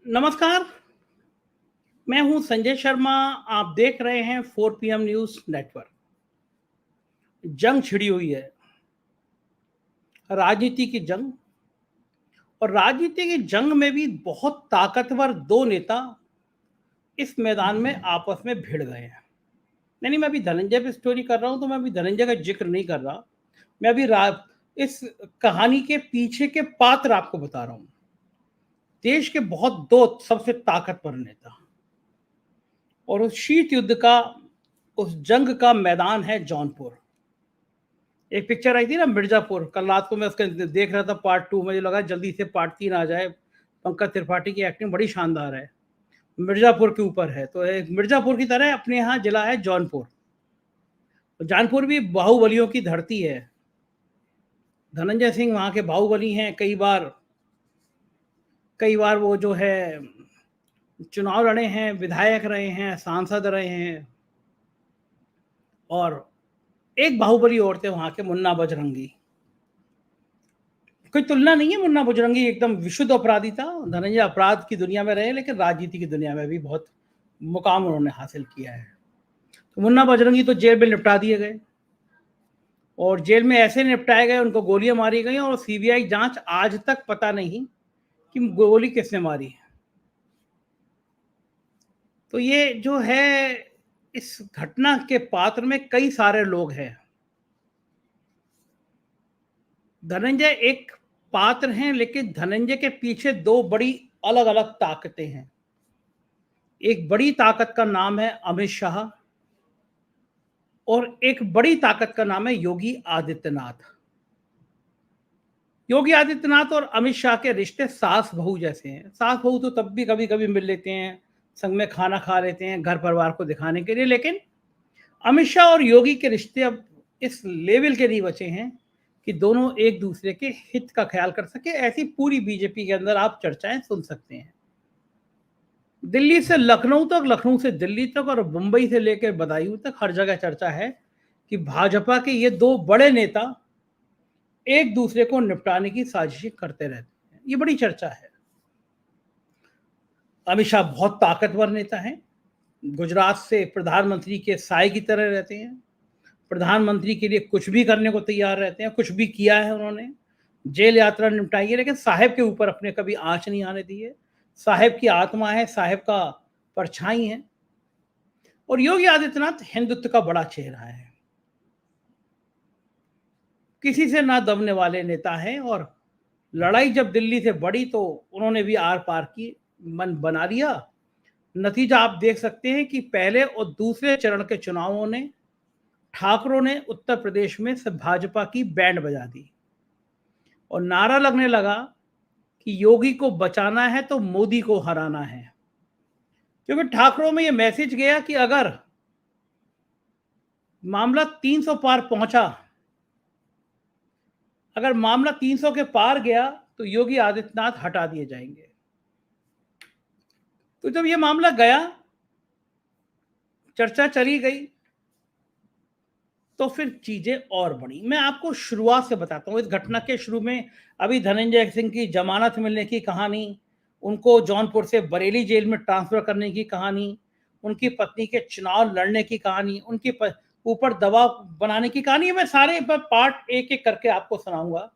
नमस्कार, मैं हूं संजय शर्मा। आप देख रहे हैं 4 पीएम न्यूज़ नेटवर्क। जंग छिड़ी हुई है, राजनीति की जंग। और राजनीति की जंग में भी बहुत ताकतवर 2 नेता इस मैदान में आपस में भिड़ गए हैं। नहीं, मैं अभी धनंजय पे स्टोरी कर रहा हूं, तो मैं अभी धनंजय का ज़िक्र नहीं कर रहा। मैं अभी रा इस कहानी के पीछे के पात्र आपको बता रहा हूं। देश के बहुत 2 सबसे ताकतवर नेता, और उस शीत युद्ध का, उस जंग का मैदान है जौनपुर। एक पिक्चर आई थी ना, मिर्जापुर। कल रात को मैं उसका देख रहा था पार्ट 2। मुझे लगा जल्दी से पार्ट 3 आ जाए। पंकज त्रिपाठी की एक्टिंग बड़ी शानदार है। मिर्जापुर के ऊपर है, तो एक मिर्जापुर की तरह अपने यहाँ जिला है जौनपुर। तो जौनपुर भी बाहुबलियों की धरती है। धनंजय सिंह वहाँ के बाहुबली हैं। कई बार वो जो है चुनाव लड़े हैं, विधायक रहे हैं, सांसद रहे हैं। और एक बाहुबली और थे वहाँ के, मुन्ना बजरंगी। कोई तुलना नहीं है। मुन्ना बजरंगी एकदम विशुद्ध अपराधी था। धनंजय अपराध की दुनिया में रहे, लेकिन राजनीति की दुनिया में भी बहुत मुकाम उन्होंने हासिल किया है। तो मुन्ना बजरंगी तो जेल में निपटा दिए गए, और जेल में ऐसे निपटाए गए, उनको गोलियां मारी गई, और सीबीआई जांच आज तक पता नहीं कि गोली किसने मारी। तो ये जो है, इस घटना के पात्र में कई सारे लोग हैं। धनंजय एक पात्र हैं, लेकिन धनंजय के पीछे 2 बड़ी अलग अलग ताकतें हैं। एक बड़ी ताकत का नाम है अमित शाह, और एक बड़ी ताकत का नाम है योगी आदित्यनाथ। योगी आदित्यनाथ और अमित शाह के रिश्ते सास बहू जैसे हैं। सास बहू तो तब भी कभी कभी मिल लेते हैं, संग में खाना खा लेते हैं, घर परिवार को दिखाने के लिए। लेकिन अमित शाह और योगी के रिश्ते अब इस लेवल के नहीं बचे हैं कि दोनों एक दूसरे के हित का ख्याल कर सके। ऐसी पूरी बीजेपी के अंदर आप चर्चाएं सुन सकते हैं। दिल्ली से लखनऊ तक, लखनऊ से दिल्ली तक, और मुंबई से लेकर बदायूं तक हर जगह चर्चा है कि भाजपा के ये 2 बड़े नेता एक दूसरे को निपटाने की साजिश करते रहते हैं। ये बड़ी चर्चा है। अमित शाह बहुत ताकतवर नेता हैं। गुजरात से प्रधानमंत्री के साए की तरह रहते हैं। प्रधानमंत्री के लिए कुछ भी करने को तैयार रहते हैं। कुछ भी किया है उन्होंने। जेल यात्रा निपटाई है, लेकिन साहेब के ऊपर अपने कभी आंच नहीं आने दी है। साहेब की आत्मा है, साहेब का परछाई है। और योगी आदित्यनाथ हिंदुत्व का बड़ा चेहरा है, किसी से ना दबने वाले नेता हैं। और लड़ाई जब दिल्ली से बढ़ी तो उन्होंने भी आर पार की मन बना लिया। नतीजा आप देख सकते हैं कि पहले और दूसरे चरण के चुनावों ने, ठाकरों ने उत्तर प्रदेश में से भाजपा की बैंड बजा दी, और नारा लगने लगा कि योगी को बचाना है तो मोदी को हराना है। क्योंकि ठाकरों में यह मैसेज गया कि अगर मामला 300 पार पहुंचा, अगर मामला 300 के पार गया, तो योगी आदित्यनाथ हटा दिए जाएंगे। तो जब यह मामला गया, चर्चा चली गई, तो फिर चीजें और बढ़ी। मैं आपको शुरुआत से बताता हूं। इस घटना के शुरू में अभी धनंजय सिंह की जमानत मिलने की कहानी, उनको जौनपुर से बरेली जेल में ट्रांसफर करने की कहानी, उनकी पत्नी के चुनाव लड़ने की कहानी, उनके ऊपर दबाव बनाने की कहानी, मैं सारे पार्ट एक एक करके आपको सुनाऊंगा।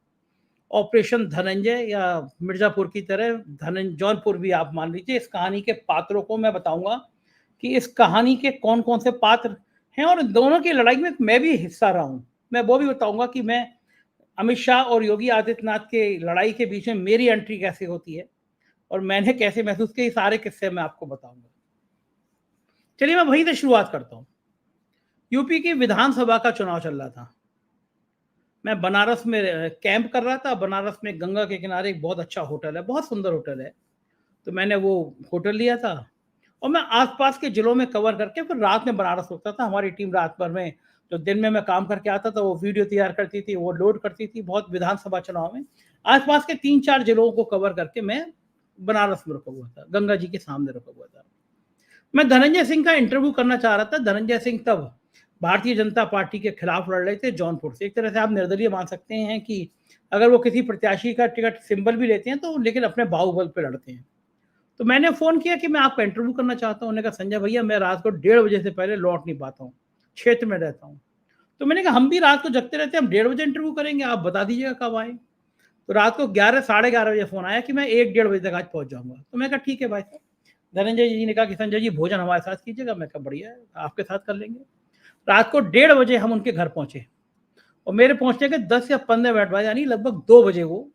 ऑपरेशन धनंजय, या मिर्जापुर की तरह जौनपुर भी आप मान लीजिए। इस कहानी के पात्रों को मैं बताऊंगा कि इस कहानी के कौन कौन से पात्र हैं, और दोनों की लड़ाई में मैं भी हिस्सा रहा हूं। मैं वो भी बताऊंगा कि मैं अमित शाह और योगी आदित्यनाथ के लड़ाई के बीच में मेरी एंट्री कैसे होती है, और मैंने कैसे महसूस किया। सारे किस्से मैं आपको बताऊंगा। चलिए मैं वहीं से शुरुआत करता हूं। यूपी की विधानसभा का चुनाव चल रहा था। मैं बनारस में कैंप कर रहा था। बनारस में गंगा के किनारे एक बहुत अच्छा होटल है, बहुत सुंदर होटल है। तो मैंने वो होटल लिया था, और मैं आसपास के जिलों में कवर करके फिर रात में बनारस होता था। हमारी टीम रात भर में, जो दिन में मैं काम करके आता था, वो वीडियो तैयार करती थी, वो लोड करती थी। बहुत विधानसभा चुनाव में आसपास के 3-4 जिलों को कवर करके मैं बनारस में रुका हुआ था, गंगा जी के सामने रुका हुआ था। मैं धनंजय सिंह का इंटरव्यू करना चाह रहा था। धनंजय सिंह तब भारतीय जनता पार्टी के खिलाफ लड़ रहे थे जौनपुर से। एक तरह से आप निर्दलीय मान सकते हैं कि अगर वो किसी प्रत्याशी का टिकट सिंबल भी लेते हैं तो लेकिन अपने बाहुबल पे लड़ते हैं। तो मैंने फ़ोन किया कि मैं आपका इंटरव्यू करना चाहता हूँ। उन्होंने कहा संजय भैया मैं रात को 1:30 बजे से पहले लौट नहीं पाता हूँ, क्षेत्र में रहता हूँ। तो मैंने कहा हम भी रात को जगते रहते हैं, हम 1:30 बजे इंटरव्यू करेंगे, आप बता दीजिएगा कब आएँ। तो रात को 11 साढ़े 11 बजे फ़ोन आया कि मैं 1 डेढ़ बजे तक आज पहुँच जाऊँगा। तो मैंने कहा ठीक है भाई साहब। धनंजय जी ने कहा कि संजय जी भोजन हमारे साथ कीजिएगा। मैं कहा बढ़िया है, आपके साथ कर लेंगे। रात को 1:30 बजे हम उनके घर पहुँचे और मेरे पहुँचने के 10 या 15 मिनट बाद यानी लगभग 2 बजे वो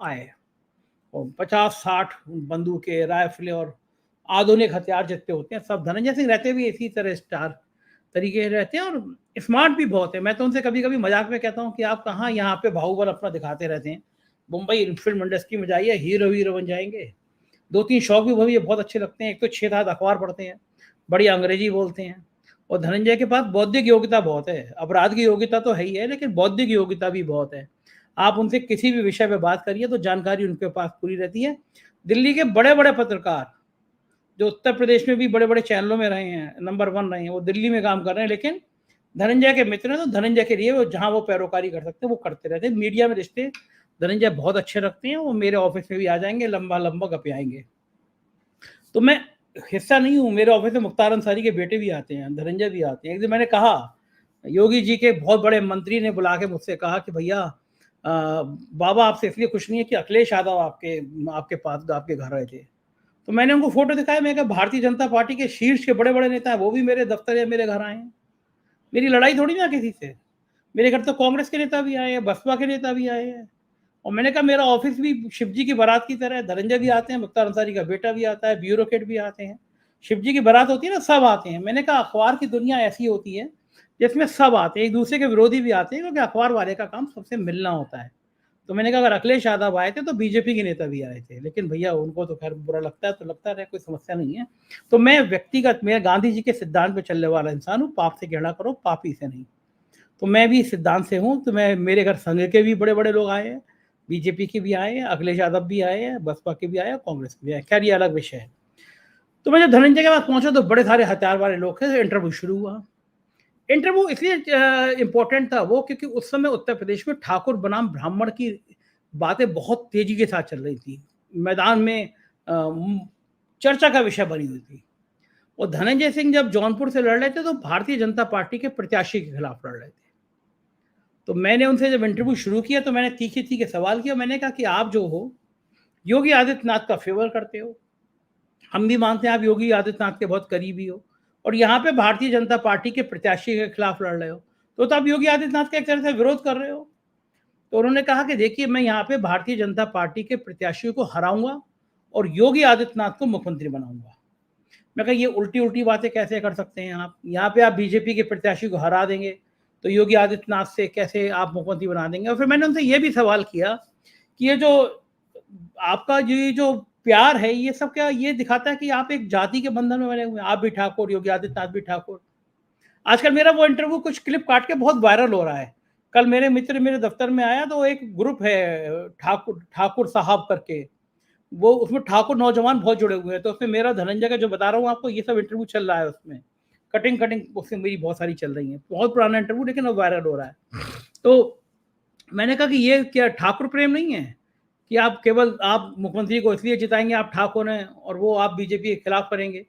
आए और 50-60 बंदूकें, राइफ़लें और आधुनिक हथियार जितने होते हैं सब। धनंजय सिंह रहते भी इसी तरह स्टार तरीके के रहते हैं और स्मार्ट भी बहुत है। मैं तो उनसे कभी-कभी मज़ाक में कहता हूँ कि आप कहाँ यहाँ पे बाहुबल अपना दिखाते रहते हैं। मुंबई फ़िल्म इंडस्ट्री में जाइए, हीरो-वीरो बन जाएँगे। 2-3 शौक भी मुझे बहुत अच्छे लगते हैं। एक तो 6-7 अखबार पढ़ते हैं, बढ़िया अंग्रेज़ी बोलते हैं और धनंजय के पास बौद्धिक योग्यता बहुत है। अपराध की योग्यता तो है ही है, लेकिन बौद्धिक योग्यता भी बहुत है। आप उनसे किसी भी विषय पे बात करिए तो जानकारी उनके पास पूरी रहती है। दिल्ली के बड़े-बड़े पत्रकार जो उत्तर प्रदेश में भी बड़े-बड़े चैनलों में रहे हैं, नंबर 1 रहे हैं, वो दिल्ली में काम कर रहे हैं, लेकिन धनंजय के मित्र हैं, तो धनंजय के लिए वो जहाँ वो पैरोकारी कर सकते हैं, वो करते रहते हैं। मीडिया में रिश्ते धनंजय बहुत अच्छे रखते हैं, वो मेरे ऑफ़िस में भी आ जाएँगे, लंबा-लंबा गपियाएँगे। तो मैं हिस्सा नहीं हूँ, मेरे ऑफ़िस में मुख्तार अंसारी के बेटे भी आते हैं, धनंजय भी आते हैं। एक दिन मैंने कहा, योगी जी के बहुत बड़े मंत्री ने बुला के मुझसे कहा कि भैया बाबा आपसे इसलिए खुश नहीं है कि अखिलेश यादव आपके आपके पास आपके घर आए थे। तो मैंने उनको फ़ोटो दिखाया, मैंने कहा भारतीय जनता पार्टी के शीर्ष के बड़े-बड़े नेता हैं, वो भी मेरे दफ्तर या मेरे घर आए हैं। मेरी लड़ाई थोड़ी ना किसी से। मेरे घर तो कांग्रेस के नेता भी आए हैं, बसपा के नेता भी आए हैं और मैंने कहा मेरा ऑफ़िस भी शिव जी की बारात की तरह है, धनंजय भी आते हैं, मुख्तार अंसारी का बेटा भी आता है, ब्यूरोक्रेट भी आते हैं। शिव जी की बारात होती है ना, सब आते हैं। मैंने कहा अखबार की दुनिया ऐसी होती है, जिसमें सब आते हैं, एक-दूसरे के विरोधी भी आते हैं क्योंकि अखबार वाले का काम सबसे मिलना होता है। तो मैंने कहा अगर अखिलेश यादव आए थे तो बीजेपी के नेता भी आए थे, लेकिन भैया उनको तो खैर बुरा लगता है तो लगता रहे, कोई समस्या नहीं है। तो मैं गांधी जी के सिद्धांत पे चलने वाला इंसान हूँ, पाप से घृणा करो, पापी से नहीं। तो मैं भी इस सिद्धांत से हूँ, तो मैं मेरे घर संघ के भी बड़े-बड़े लोग आए हैं, बीजेपी के भी आए हैं, अखिलेश यादव भी आए हैं, बसपा के भी आए हैं, कांग्रेस के भी आए हैं, खैर ये अलग विषय है। तो मैं जब धनंजय के पास पहुँचा तो बड़े सारे हथियार वाले लोग थे, इंटरव्यू शुरू हुआ। इंटरव्यू इसलिए इम्पोर्टेंट था वो क्योंकि उस समय उत्तर प्रदेश में ठाकुर बनाम ब्राह्मण की बातें बहुत तेजी के साथ चल रही थी। मैदान में चर्चा का विषय बनी हुई थी और धनंजय सिंह जब जौनपुर से लड़ रहे थे तो भारतीय जनता पार्टी के प्रत्याशी के खिलाफ लड़ रहे थे। तो मैंने उनसे जब इंटरव्यू शुरू किया तो मैंने तीखे-तीखे सवाल किए। मैंने कहा कि आप जो हो, योगी आदित्यनाथ का फ़ेवर करते हो। हम भी मानते हैं आप योगी आदित्यनाथ के बहुत करीबी हो और यहाँ पे भारतीय जनता पार्टी के प्रत्याशी के खिलाफ लड़ रहे हो। तो आप योगी आदित्यनाथ का एक तरह से विरोध कर रहे हो। तो उन्होंने कहा कि देखिए मैं यहाँ पे भारतीय जनता पार्टी के प्रत्याशियों को हराऊँगा और योगी आदित्यनाथ को मुख्यमंत्री बनाऊँगा। मैं कहा ये उल्टी-उल्टी बातें कैसे कर सकते हैं आप? यहाँ पे आप बीजेपी के प्रत्याशी को हरा देंगे, तो योगी आदित्यनाथ से कैसे आप मुख्यमंत्री बना देंगे? और फिर मैंने उनसे ये भी सवाल किया कि ये जो आपका ये जो प्यार है, ये सब क्या ये दिखाता है कि आप एक जाति के बंधन में बने हुए हैं? आप भी ठाकुर, योगी आदित्यनाथ भी ठाकुर। आजकल मेरा वो इंटरव्यू कुछ क्लिप काट के बहुत वायरल हो रहा है। कल मेरे मित्र मेरे दफ्तर में आया तो एक ग्रुप है ठाकुर ठाकुर साहब करके, वो उसमें ठाकुर नौजवान बहुत जुड़े हुए हैं, तो उसमें मेरा धनंजय का जो बता रहा हूँ आपको ये सब इंटरव्यू चल रहा है उसमें। कटिंग उसमें मेरी बहुत सारी चल रही हैं। बहुत पुराना इंटरव्यू लेकिन अब वायरल हो रहा है। तो मैंने कहा कि ये क्या ठाकुर प्रेम नहीं है? कि आप केवल आप मुख्यमंत्री को इसलिए जिताएँगे आप ठाकुर हैं और वो आप बीजेपी के खिलाफ करेंगे।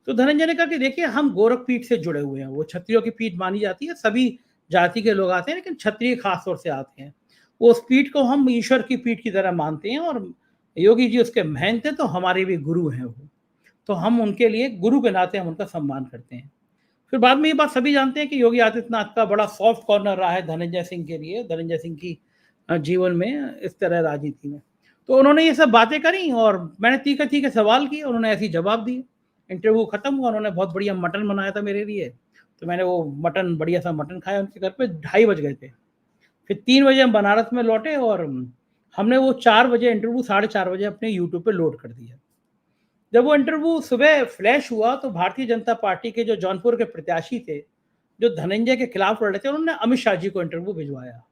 तो धनंजय ने कहा कि देखिए हम गोरख पीठ से जुड़े हुए हैं, वो क्षत्रियों की पीठ मानी जाती है, सभी जाति के लोग आते हैं लेकिन क्षत्रिय खास तौर से आते हैं। वो उस पीठ को हम ईश्वर की पीठ की तरह मानते हैं और योगी जी उसके महंत हैं तो हमारे भी गुरु हैं वो। तो हम उनके लिए गुरु के नाते हम उनका सम्मान करते हैं। फिर बाद में ये बात सभी जानते हैं कि योगी आदित्यनाथ का बड़ा सॉफ्ट कॉर्नर रहा है धनंजय सिंह के लिए, धनंजय सिंह की जीवन में इस तरह राजनीति में। तो उन्होंने ये सब बातें करी और मैंने तीखे-तीखे सवाल किए, उन्होंने ऐसे ही जवाब दिए। इंटरव्यू खत्म हुआ, उन्होंने बहुत बढ़िया मटन बनाया था मेरे लिए, तो मैंने वो मटन बढ़िया सा मटन खाया उनके घर पे, 2:30 बज गए थे। फिर 3 बजे हम बनारस में लौटे और हमने वो 4 बजे इंटरव्यू 4:30 बजे अपने यूट्यूब पे लोड कर दिया। जब वो इंटरव्यू सुबह फ्लैश हुआ तो भारतीय जनता पार्टी के जो जौनपुर के प्रत्याशी थे, जो धनंजय के खिलाफ लड़ रहे थे, उन्होंने अमित शाह जी को इंटरव्यू भिजवाया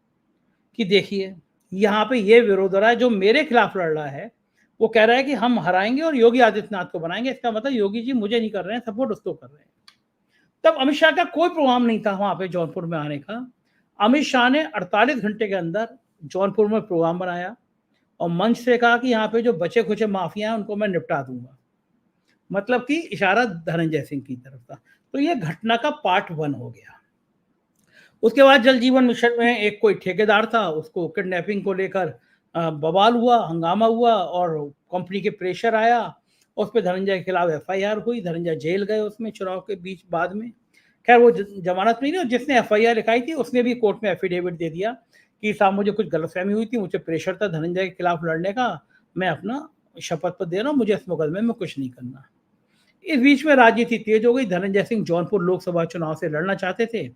कि देखिए, यहाँ पे ये विरोध हो रहा है, जो मेरे खिलाफ लड़ रहा है, वो कह रहा है कि हम हराएँगे और योगी आदित्यनाथ को बनाएँगे। इसका मतलब योगी जी मुझे नहीं कर रहे हैं, सपोर्ट उसको कर रहे हैं। तब अमित शाह का कोई प्रोग्राम नहीं था वहाँ पे जौनपुर में आने का। अमित शाह ने 48 घंटे के अंदर जौनपुर में प्रोग्राम बनाया। और मंच से कहा कि यहाँ पे जो बचे खुचे माफिया हैं उनको मैं निपटा दूंगा। मतलब कि इशारा धनंजय सिंह की तरफ था। तो ये घटना का पार्ट 1 हो गया। उसके बाद जल जीवन मिशन में एक कोई ठेकेदार था, उसको किडनैपिंग को लेकर बवाल हुआ, हंगामा हुआ और कंपनी के प्रेशर आया। उस पे धनंजय के खिलाफ एफआईआर हुई, धनंजय जेल गए उसमें चुनाव के बीच बाद में। खैर वो जमानत में नहीं, जिसने एफआईआर लिखाई थी उसने भी कोर्ट में एफिडेविट दे दिया कि साहब मुझे कुछ गलतफहमी हुई थी, मुझे प्रेशर था धनंजय के खिलाफ लड़ने का, मैं अपना शपथ पर दे रहा हूँ, मुझे इस मुकदमे में कुछ नहीं करना। इस बीच में राजनीति तेज हो गई। धनंजय सिंह जौनपुर लोकसभा चुनाव से लड़ना चाहते थे,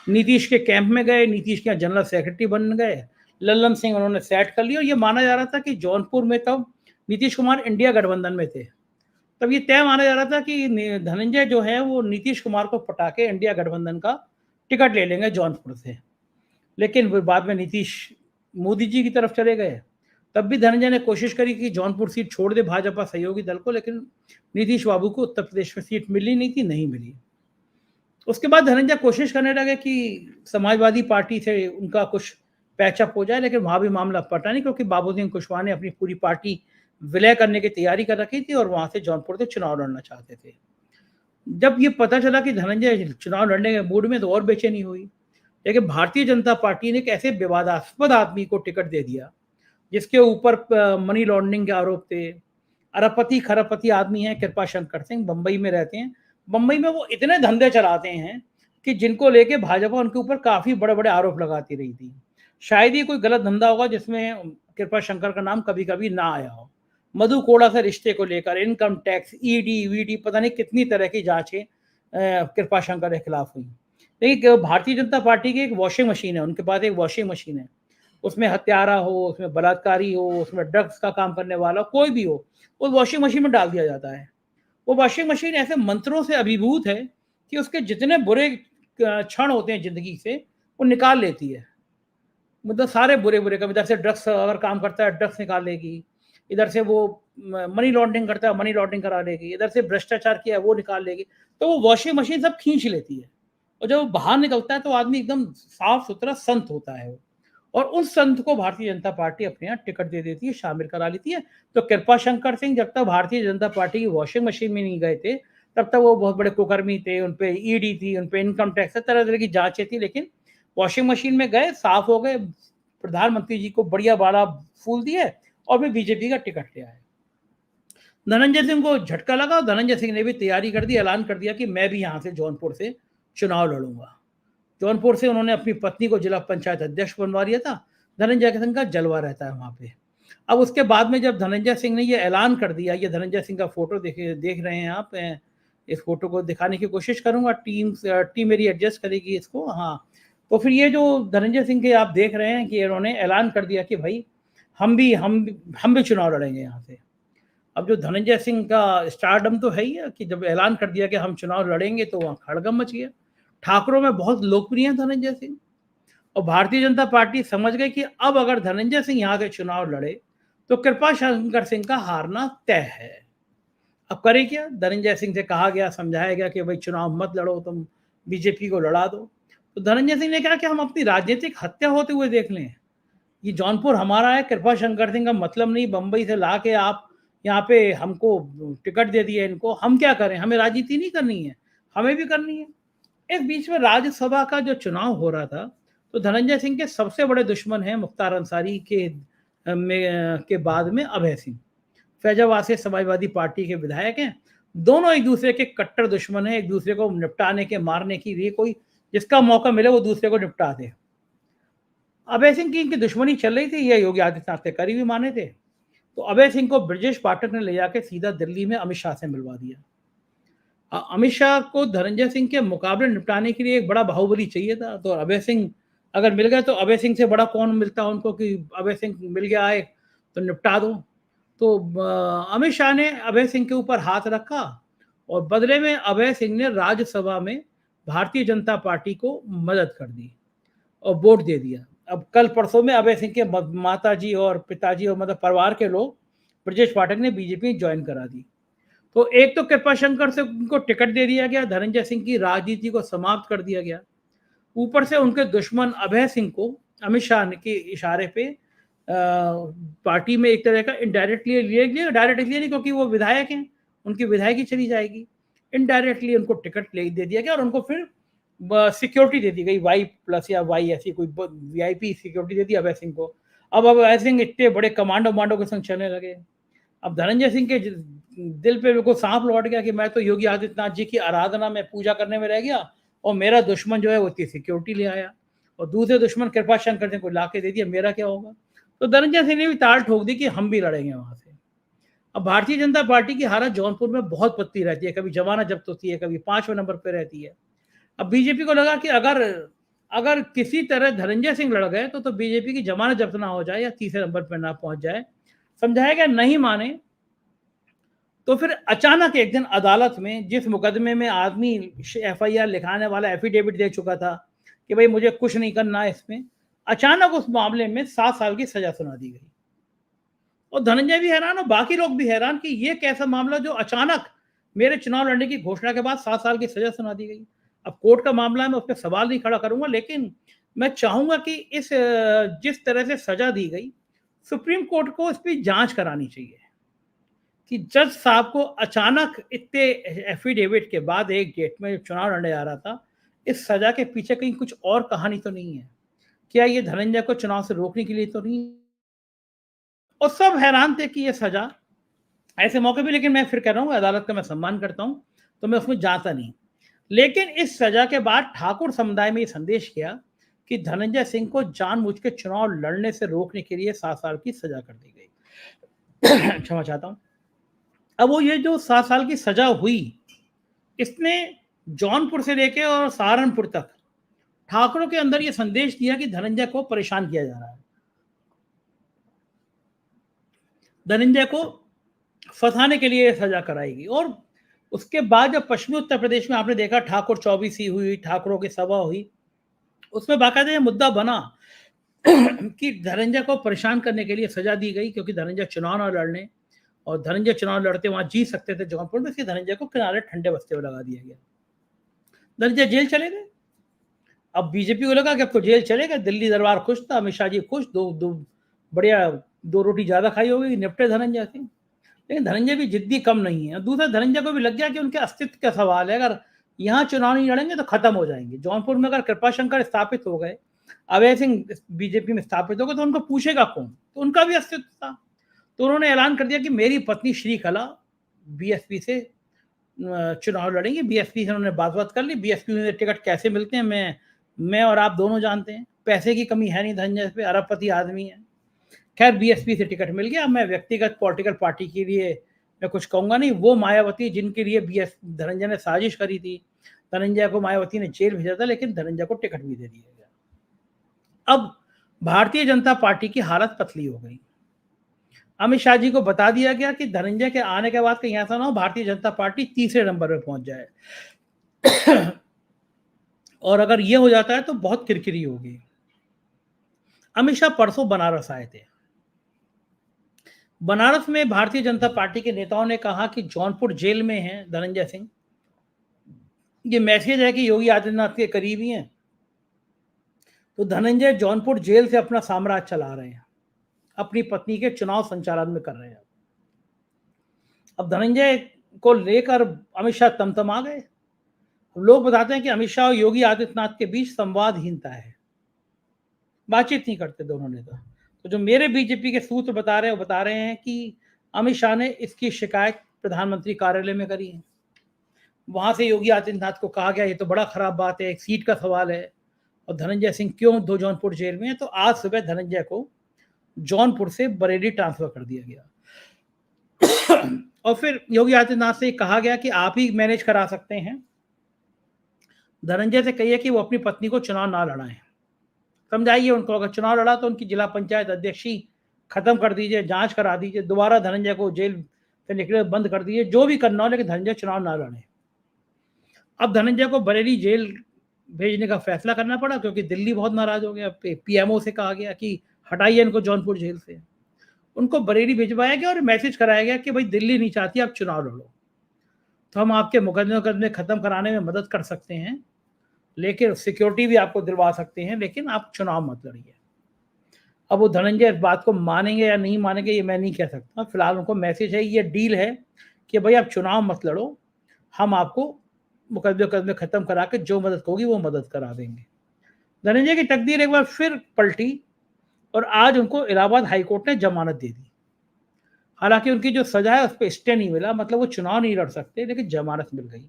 नीतीश के कैंप में गए, नीतीश के यहाँ जनरल सेक्रेटरी बन गए, लल्लन सिंह उन्होंने सेट कर लिया। और ये माना जा रहा था कि जौनपुर में तब नीतीश कुमार इंडिया गठबंधन में थे, तब ये तय माना जा रहा था कि धनंजय जो है वो नीतीश कुमार को पटा के इंडिया गठबंधन का टिकट ले लेंगे जौनपुर से। लेकिन बाद में नीतीश मोदी जी की तरफ चले गए। तब भी धनंजय ने कोशिश करी कि जौनपुर सीट छोड़ दे भाजपा सहयोगी दल को, लेकिन नीतीश बाबू को उत्तर प्रदेश में सीट मिली नहीं थी, नहीं मिली। उसके बाद धनंजय कोशिश करने लगे कि समाजवादी पार्टी से उनका कुछ पैचअप हो जाए, लेकिन वहां भी मामला पटा नहीं, क्योंकि बाबू सिंह कुशवाहा ने अपनी पूरी पार्टी विलय करने की तैयारी कर रखी थी और वहां से जौनपुर से चुनाव लड़ना चाहते थे। जब ये पता चला कि धनंजय चुनाव लड़ने के मूड में, तो और बेचैनी हुई। लेकिन भारतीय जनता पार्टी ने एक ऐसे विवादास्पद आदमी को टिकट दे दिया जिसके ऊपर मनी लॉन्ड्रिंग के आरोप थे, अरबपति खरबपति आदमी है, कृपा शंकर सिंह, बंबई में रहते हैं। बंबई में वो इतने धंधे चलाते हैं कि जिनको लेके भाजपा उनके ऊपर काफी बड़े बड़े आरोप लगाती रही थी। शायद ही कोई गलत धंधा होगा जिसमें कृपा शंकर का नाम कभी कभी ना आया हो। मधु कोड़ा से रिश्ते को लेकर इनकम टैक्स, ईडी वीडी, पता नहीं कितनी तरह की जांचें कृपा शंकर के खिलाफ हुई। लेकिन भारतीय जनता पार्टी की एक वॉशिंग मशीन है, उनके पास एक वॉशिंग मशीन है, उसमें हत्यारा हो, उसमें बलात्कारी हो, उसमें ड्रग्स का काम करने वाला कोई भी हो, वो वॉशिंग मशीन में डाल दिया जाता है। वो वॉशिंग मशीन ऐसे मंत्रों से अभिभूत है कि उसके जितने बुरे क्षण होते हैं जिंदगी से वो निकाल लेती है। मतलब सारे बुरे बुरे, कभी इधर से ड्रग्स अगर काम करता है ड्रग्स निकाल लेगी, इधर से वो मनी लॉन्ड्रिंग करता है मनी लॉन्ड्रिंग करा लेगी, इधर से भ्रष्टाचार किया है वो निकाल लेगी। तो वो वॉशिंग मशीन सब खींच लेती है और जब वो बाहर निकलता है तो आदमी एकदम साफ सुथरा संत होता है वो। और उस संत को भारतीय जनता पार्टी अपने यहाँ टिकट दे देती है, शामिल करा लेती है। तो कृपा शंकर सिंह जब तक भारतीय जनता पार्टी की वॉशिंग मशीन में नहीं गए थे, तब तक वो बहुत बड़े कुकर्मी थे, उनपे ईडी थी, उनपे इनकम टैक्स, तरह तरह की जांचें थी। लेकिन वॉशिंग मशीन में गए, साफ हो गए, प्रधानमंत्री जी को बढ़िया बड़ा फूल दिए और फिर बीजेपी का टिकट ले आए। धनंजय सिंह को झटका लगा, धनंजय सिंह ने भी तैयारी कर दी, ऐलान कर दिया कि मैं भी यहाँ से जौनपुर से चुनाव लड़ूंगा। जौनपुर से उन्होंने अपनी पत्नी को जिला पंचायत अध्यक्ष बनवा दिया था। धनंजय सिंह का जलवा रहता है वहां पे। अब उसके बाद में जब धनंजय सिंह ने ये ऐलान कर दिया, ये धनंजय सिंह का फोटो देख रहे हैं आप, इस फोटो को दिखाने की कोशिश करूंगा, टीम मेरी एडजस्ट करेगी इसको। हाँ, तो फिर ये जो धनंजय सिंह के आप देख रहे हैं कि इन्होंने ऐलान कर दिया कि भाई हम भी चुनाव लड़ेंगे यहाँ से। अब जो धनंजय सिंह का स्टारडम तो है ही है कि जब ऐलान कर दिया कि हम चुनाव लड़ेंगे तो वहां खड़गम मच गया। ठाकुरों में बहुत लोकप्रिय है धनंजय सिंह, और भारतीय जनता पार्टी समझ गई कि अब अगर धनंजय सिंह यहाँ से चुनाव लड़े तो कृपा शंकर सिंह का हारना तय है। अब करे क्या? धनंजय सिंह से कहा गया, समझाया गया कि भाई चुनाव मत लड़ो, तुम बीजेपी को लड़ा दो। तो धनंजय सिंह ने कहा कि हम अपनी राजनीतिक हत्या होते हुए देख लें, ये जौनपुर हमारा है, कृपा शंकर सिंह का मतलब नहीं बंबई से ला के आप यहाँ पे हमको टिकट दे दिए इनको, हम क्या करें, हमें राजनीति नहीं करनी है, हमें भी करनी है। इस बीच में राज्यसभा का जो चुनाव हो रहा था, तो धनंजय सिंह के सबसे बड़े दुश्मन हैं मुख्तार अंसारी के बाद में अभय सिंह, फैजाबाद से समाजवादी पार्टी के विधायक हैं। दोनों एक दूसरे के कट्टर दुश्मन हैं, एक दूसरे को निपटाने के, मारने की, ये कोई जिसका मौका मिले वो दूसरे को निपटा दे। अभय सिंह की इनकी दुश्मनी चल रही थी, ये योगी आदित्यनाथ के करीबी माने थे। तो अभय सिंह को ब्रजेश पाठक ने ले जाके सीधा दिल्ली में अमित शाह से मिलवा दिया। अमित शाह को धनंजय सिंह के मुकाबले निपटाने के लिए एक बड़ा बाहुबली चाहिए था, तो अभय सिंह अगर मिल गए तो अभय सिंह से बड़ा कौन मिलता उनको कि अभय सिंह मिल गया है तो निपटा दो। तो अमित शाह ने अभय सिंह के ऊपर हाथ रखा और बदले में अभय सिंह ने राज्यसभा में भारतीय जनता पार्टी को मदद कर दी और वोट दे दिया। अब कल परसों में अभय सिंह के माता जी और पिताजी और मतलब परिवार के लोग, ब्रजेश पाठक ने बीजेपी ज्वाइन करा दी। तो एक तो कृपा शंकर से उनको टिकट दे दिया गया, धनंजय सिंह की राजनीति को समाप्त कर दिया गया। ऊपर से उनके दुश्मन अभय सिंह को अमित शाह के इशारे पे पार्टी में एक तरह का इनडायरेक्टली लिए, डायरेक्टली नहीं क्योंकि वो विधायक हैं, उनकी विधायकी चली जाएगी, इनडायरेक्टली उनको टिकट दे दिया गया और उनको फिर सिक्योरिटी दे दी गई, वाई प्लस या वाई ऐसी कोई वीआईपी सिक्योरिटी दे दी अभय सिंह को। अब अभय सिंह इतने बड़े कमांडो मांडो के संग चलने लगे। अब धनंजय सिंह के दिल पे बिल्कुल सांप लौट गया कि मैं तो योगी आदित्यनाथ जी की आराधना में पूजा करने में रह गया और मेरा दुश्मन जो है वो इतनी सिक्योरिटी ले आया और दूसरे दुश्मन कृपा शंकर ने को ला के दे दिया, मेरा क्या होगा। तो धनंजय सिंह ने भी ताल ठोक दी कि हम भी लड़ेंगे वहां से। अब भारतीय जनता पार्टी की हालत जौनपुर में बहुत पतली रहती है, कभी जमाना जब्त होती है, कभी 5वें नंबर पर रहती है। अब बीजेपी को लगा कि अगर अगर किसी तरह धनंजय सिंह लड़ गए तो बीजेपी की जमानत जब्त ना हो जाए या तीसरे नंबर पर ना पहुंच जाए। समझाया गया, नहीं माने तो फिर अचानक एक दिन अदालत में, जिस मुकदमे में आदमी एफआईआर लिखाने वाला एफिडेविट दे चुका था कि भाई मुझे कुछ नहीं करना है इसमें, अचानक उस मामले में 7 साल की सजा सुना दी गई। और धनंजय भी हैरान और बाकी लोग भी हैरान कि ये कैसा मामला जो अचानक मेरे चुनाव लड़ने की घोषणा के बाद 7 साल की सजा सुना दी गई। अब कोर्ट का मामला है, मैं उस पर सवाल नहीं खड़ा करूंगा, लेकिन मैं चाहूंगा कि इस जिस तरह से सजा दी गई, सुप्रीम कोर्ट को इस पर जांच करानी चाहिए कि जज साहब को अचानक इतने एफिडेविट के बाद एक डेट में चुनाव लड़ने जा रहा था, इस सजा के पीछे कहीं कुछ और कहानी तो नहीं है? क्या ये धनंजय को चुनाव से रोकने के लिए तो नहीं? और सब हैरान थे कि ये सजा ऐसे मौके पे, लेकिन मैं फिर कह रहा हूँ अदालत का मैं सम्मान करता हूँ तो मैं उसमें जाता नहीं। लेकिन इस सजा के बाद ठाकुर समुदाय में ये संदेश किया कि धनंजय सिंह को जानबूझ के चुनाव लड़ने से रोकने के लिए 7 साल की सजा कर दी गई। क्षमा चाहता हूं। अब वो ये जो 7 साल की सजा हुई, इसने जौनपुर से लेके और सहारनपुर तक ठाकुरों के अंदर ये संदेश दिया कि धनंजय को परेशान किया जा रहा है, धनंजय को फंसाने के लिए सजा कराएगी। और उसके बाद जब पश्चिमी उत्तर प्रदेश में आपने देखा ठाकुर चौबीसी हुई, ठाकुरों की सभा हुई, उसमें बाकायदा ये मुद्दा बना कि धनंजय को परेशान करने के लिए सजा दी गई, क्योंकि धनंजय चुनाव न लड़ने, और धनंजय चुनाव लड़ते वहां जीत सकते थे जौनपुर में, इसलिए धनंजय को किनारे ठंडे बस्ते में लगा दिया गया। धनंजय जेल चले गए। अब बीजेपी को लगा कि अब तो जेल चलेगा, दिल्ली दरबार खुश था, अमित शाह जी खुश, दो बढ़िया 2 रोटी ज्यादा खाई होगी, निपटे धनंजय सिंह। लेकिन धनंजय भी जिद्दी कम नहीं है। दूसरा, धनंजय को भी लग गया कि उनके अस्तित्व का सवाल है, अगर यहाँ चुनाव नहीं लड़ेंगे तो खत्म हो जाएंगे। जौनपुर में अगर कृपा शंकर स्थापित हो गए, अभय सिंह बीजेपी में स्थापित हो गए, तो उनको पूछेगा कौन? तो उनका भी अस्तित्व था। तो उन्होंने ऐलान कर दिया कि मेरी पत्नी श्रीकला बीएसपी से चुनाव लड़ेंगे। बीएसपी से उन्होंने बात कर ली। बीएसपी में टिकट कैसे मिलते हैं मैं और आप दोनों जानते हैं, पैसे की कमी है नहीं धनंजय पे, अरबपति आदमी है। खैर बीएसपी से टिकट मिल गया। मैं व्यक्तिगत पॉलिटिकल पार्टी के लिए मैं कुछ कहूंगा नहीं। वो मायावती जिनके लिए धनंजय ने साजिश करी थी, धनंजय को मायावती ने जेल भेजा था, लेकिन धनंजय को टिकट भी दे दिया गया। अब भारतीय जनता पार्टी की हालत पतली हो गई। अमित शाह जी को बता दिया गया कि धनंजय के आने के बाद कहीं ऐसा ना हो भारतीय जनता पार्टी तीसरे नंबर पर पहुंच जाए और अगर ये हो जाता है तो बहुत किरकिरी होगी। अमित शाह परसों बनारस आए थे। बनारस में भारतीय जनता पार्टी के नेताओं ने कहा कि जौनपुर जेल में हैं धनंजय सिंह, ये मैसेज है कि योगी आदित्यनाथ के करीबी हैं, तो धनंजय जौनपुर जेल से अपना साम्राज्य चला रहे हैं, अपनी पत्नी के चुनाव संचालन में कर रहे हैं। अब धनंजय को लेकर अमित शाह तमतमा गए। लोग बताते हैं कि अमित शाह और योगी आदित्यनाथ के बीच संवादहीनता है, बातचीत नहीं करते दोनों नेता। तो जो मेरे बीजेपी के सूत्र बता रहे हैं कि अमित शाह ने इसकी शिकायत प्रधानमंत्री कार्यालय में करी है। वहां से योगी आदित्यनाथ को कहा गया ये तो बड़ा खराब बात है, एक सीट का सवाल है, और धनंजय सिंह क्यों दो जौनपुर जेल में है। तो आज सुबह धनंजय को जौनपुर से बरेली ट्रांसफर कर दिया गया और फिर योगी आदित्यनाथ से कहा गया कि आप ही मैनेज करा सकते हैं, धनंजय से कहिए कि वो अपनी पत्नी को चुनाव ना लड़ाएं, समझाइए उनको, अगर चुनाव लड़ा तो उनकी जिला पंचायत अध्यक्षी खत्म कर दीजिए, जांच करा दीजिए, दोबारा धनंजय को जेल से निकले बंद कर दीजिए, जो भी करना हो, लेकिन धनंजय चुनाव ना लड़े। अब धनंजय को बरेली जेल भेजने का फैसला करना पड़ा क्योंकि दिल्ली बहुत नाराज हो गया। पीएमओ से कहा गया कि हटाइए इनको जौनपुर जेल से। उनको बरेली भिजवाया गया और मैसेज कराया गया कि भाई दिल्ली नहीं चाहती आप चुनाव लड़ो, तो हम आपके मुकदमे खत्म कराने में मदद कर सकते हैं, लेकिन सिक्योरिटी भी आपको दिलवा सकते हैं, लेकिन आप चुनाव मत लड़िए। अब वो धनंजय इस बात को मानेंगे या नहीं मानेंगे ये मैं नहीं कह सकता। फिलहाल उनको मैसेज है, ये डील है कि भाई आप चुनाव मत लड़ो, हम आपको मुकदमे खत्म करा के जो मदद होगी वो मदद करा देंगे। धनंजय की तकदीर एक बार फिर पलटी और आज उनको इलाहाबाद हाईकोर्ट ने जमानत दे दी। हालांकि उनकी जो सजा है उस पर स्टे नहीं मिला, मतलब वो चुनाव नहीं लड़ सकते, लेकिन जमानत मिल गई।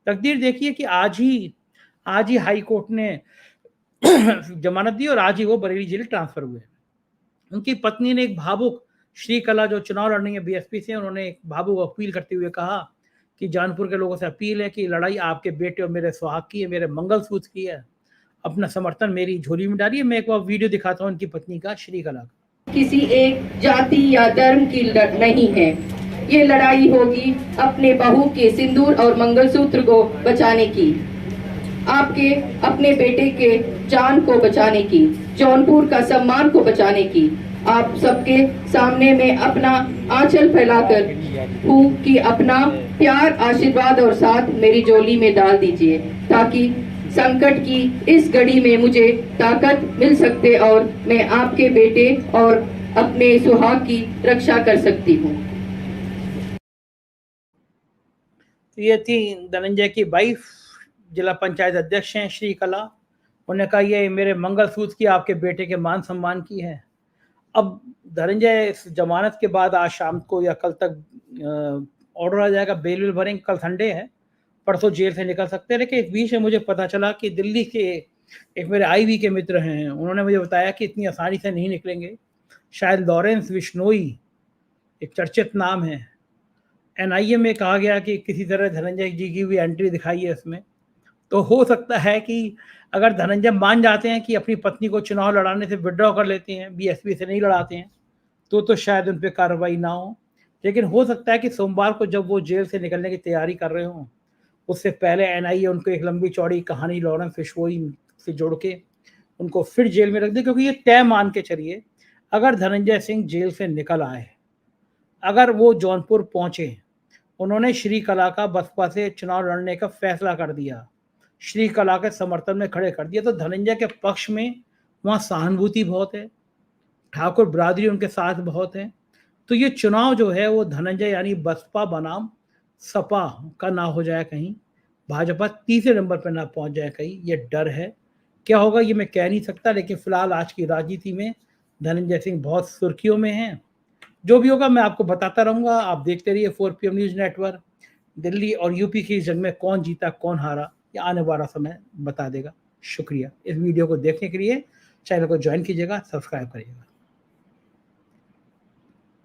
तकदीर देखिए कि आज ही हाई कोर्ट ने जमानत दी और आज ही वो बरेली जेल ट्रांसफर हुए। उनकी पत्नी ने एक भावुक, श्रीकला जो चुनाव लड़ रही है बीएसपी से, उन्होंने एक भावुक अपील करते हुए कहा कि जौनपुर के लोगों से अपील है कि लड़ाई आपके बेटे और मेरे सुहाग की है, मेरे मंगलसूत्र की है, अपना समर्थन मेरी झोली में डालिए। मैं एक बार वीडियो दिखाता हूँ उनकी पत्नी का, श्रीकला का। किसी एक जाति या धर्म की नहीं है, ये लड़ाई होगी अपने बहू के सिंदूर और मंगलसूत्र को बचाने की, आपके अपने बेटे के जान को बचाने की, जौनपुर का सम्मान को बचाने की। आप सबके सामने में अपना आंचल फैलाकर हूँ कि अपना प्यार, आशीर्वाद और साथ मेरी झोली में डाल दीजिए, ताकि संकट की इस घड़ी में मुझे ताकत मिल सकते और मैं आपके बेटे और अपने सुहाग की रक्षा कर सकती हूँ। ये थी धनंजय की वाइफ, जिला पंचायत अध्यक्ष हैं श्रीकला। उन्होंने कहा ये मेरे मंगलसूत्र की, आपके बेटे के मान सम्मान की है। अब धनंजय इस जमानत के बाद आज शाम को या कल तक ऑर्डर आ जाएगा, बेल विल भरेंगे। कल संडे है, परसों जेल से निकल सकते हैं। लेकिन इस बीच में मुझे पता चला कि दिल्ली के एक मेरे आईवी के मित्र हैं, उन्होंने मुझे बताया कि इतनी आसानी से नहीं निकलेंगे। शायद लॉरेंस बिश्नोई एक चर्चित नाम है, एनआईए में कहा गया कि किसी तरह धनंजय जी की भी एंट्री दिखाई है इसमें। तो हो सकता है कि अगर धनंजय मान जाते हैं कि अपनी पत्नी को चुनाव लड़ाने से विड्रॉ कर लेते हैं, बीएसपी से नहीं लड़ाते हैं, तो शायद उन पर कार्रवाई ना हो। लेकिन हो सकता है कि सोमवार को जब वो जेल से निकलने की तैयारी कर रहे हों, उससे पहले एनआईए उनको एक लंबी चौड़ी कहानी लॉरेंस बिश्नोई से जोड़ के उनको फिर जेल में रख दे। क्योंकि ये तय मान के चलिए, अगर धनंजय सिंह जेल से निकल आए, अगर वो जौनपुर पहुंचे, उन्होंने श्रीकला का बसपा से चुनाव लड़ने का फैसला कर दिया, श्रीकला के समर्थन में खड़े कर दिया, तो धनंजय के पक्ष में वहाँ सहानुभूति बहुत है, ठाकुर बिरादरी उनके साथ बहुत है। तो ये चुनाव जो है वो धनंजय यानी बसपा बनाम सपा का ना हो जाए कहीं, भाजपा तीसरे नंबर पर ना पहुंच जाए कहीं, ये डर है। क्या होगा ये मैं कह नहीं सकता, लेकिन फिलहाल आज की राजनीति में धनंजय सिंह बहुत सुर्खियों में हैं। जो भी होगा मैं आपको बताता रहूंगा। आप देखते रहिए 4PM न्यूज नेटवर्क। दिल्ली और यूपी की जंग में कौन जीता कौन हारा, ये आने वाला समय बता देगा। शुक्रिया इस वीडियो को देखने के लिए। चैनल को ज्वाइन कीजिएगा, सब्सक्राइब करिएगा।